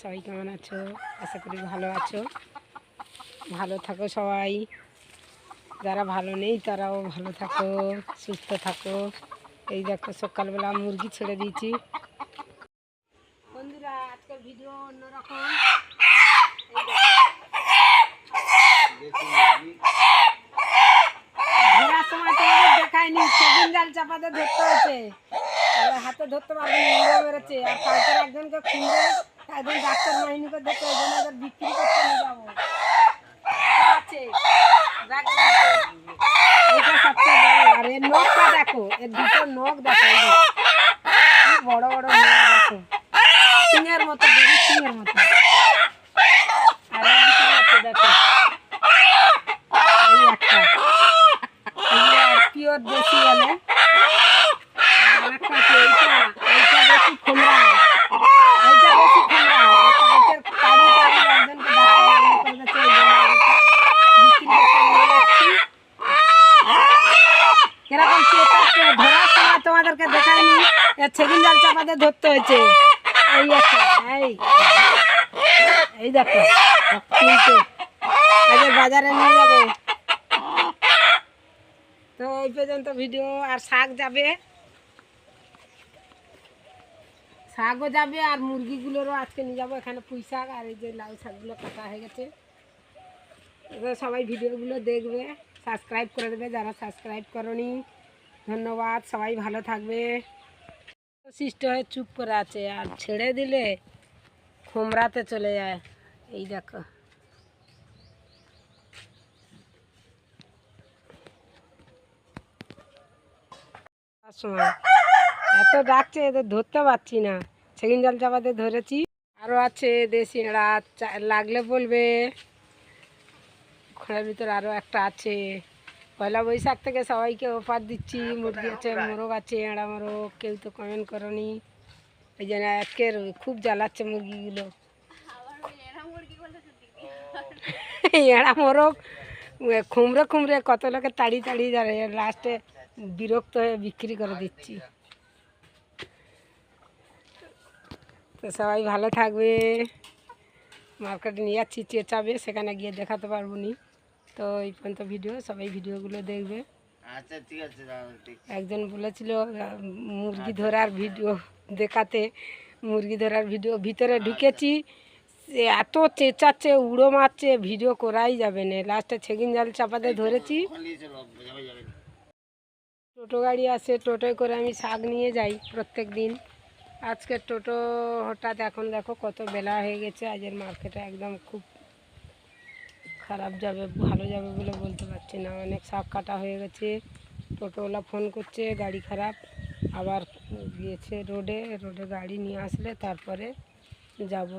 সবাই কেমন আছো? আশা করি ভালো আছো। ভালো থাকো সবাই, যারা ভালো নেই তারাও ভালো থাকো, সুস্থ থাকো। এই দেখো সকালবেলা মুরগি ছেড়ে দিয়েছি। বন্ধুরা আজকের ভিডিও অন্যরকম। ধরার সময় তোমাদের দেখায়নি, সেদিন জাল চাপাতে ধরতে হয়েছে, হাতে ধরতে পারবে না, উড়ে বেড়েছে। আর কালকে একজনকে খুঁজে একজন ডাক্তার মাহিনীকে ধরতে ওই জন্য ওদের বিক্রি করতে নিয়ে যাবো। আছে এটা সবচেয়ে বড়। আর এর নখটা দেখো, এর দুটো নখ দেখো, এই দেখো কি বড় বড় নখ দেখো, সিংহের মতো, বড় সিংহের মতো। আর এর ভিতরে আছে দেখো এই একটা পিওর দেশি বলে। আর একটা আছে এইটা, এইটা বেশি খোমরা, এইটা বেশি খোমরা। কালকের কাড়ি কাড়ি একজনকে ডাক্তার করে দিচ্ছে, বিক্রি করতে নিয়ে যাচ্ছি। এরকম চেতাচ্ছে, ধরার সময় তোমাদেরকে দেখায়নি, সেদিন জাল চাপাতে ধরতে হয়েছে। এই একটা, এই দেখো তিনটে, আগে বাজারে নিয়ে যাবো। তো এই পর্যন্ত ভিডিও। আর শাক যাবে, শাকও যাবে, আর মুরগিগুলোরও আজকে নিয়ে যাবো। এখানে পুঁই শাক আর এই যে লাউ শাকগুলো কাটা হয়ে গেছে। এবার সবাই ভিডিওগুলো দেখবে, সাবস্ক্রাইব করে দেবে যারা সাবস্ক্রাইব করনি। ধন্যবাদ, সবাই ভালো থাকবে। সৃষ্ট হয়ে চুপ করে আছে, আর ছেড়ে দিলে খোমরাতে চলে যায়। এই দেখো সময় এত ডাকছে, এদের ধরতে পারছি না। সেদিন জাল চাপাতে ধরেছি। আরও আছে দেশি এঁড়া, লাগলে বলবে। ঘরের ভিতর আরও একটা আছে। পয়লা বৈশাখ থেকে সবাইকে অফার দিচ্ছি। মুরগি আছে, মোরগ আছে, এঁড়া মোরগ। কেউ তো কমেন্ট করনি, এই জন্য আজকের খুব জ্বালাচ্ছে মুরগিগুলো। এঁড়া মোরগ খুমড়ে খুমড়ে কত লোকে তাড়িয়ে তাড়িয়ে যাবে, লাস্টে বিরক্ত হয়ে বিক্রি করে দিচ্ছি। তো সবাই ভালো থাকবে। মার্কেটে নিয়ে যাচ্ছি, চেঁচাবে, সেখানে গিয়ে দেখাতে পারবো নি। তো এই পর্যন্ত ভিডিও, সবাই ভিডিওগুলো দেখবে। আচ্ছা ঠিক আছে। একজন বলেছিল মুরগি ধরার ভিডিও দেখাতে, মুরগি ধরার ভিডিও ভিতরে ঢুকেছি, এত চেঁচাচ্ছে, উড়ো মারছে, ভিডিও করাই যাবে না। লাস্টে সেদিন জাল চাপাতে ধরেছি। টোটো গাড়ি আসে, টোটোয় করে আমি শাক নিয়ে যাই প্রত্যেক দিন। আজকে টোটো হঠাৎ, এখন দেখো কত বেলা হয়ে গেছে। আজের মার্কেটে একদম খুব খারাপ যাবে, ভালো যাবে বলে বলতে পারছি না। অনেক শাক কাটা হয়ে গেছে। টোটোওয়ালা ফোন করছে গাড়ি খারাপ, আবার গিয়েছে রোডে গাড়ি নিয়ে আসলে তারপরে যাব।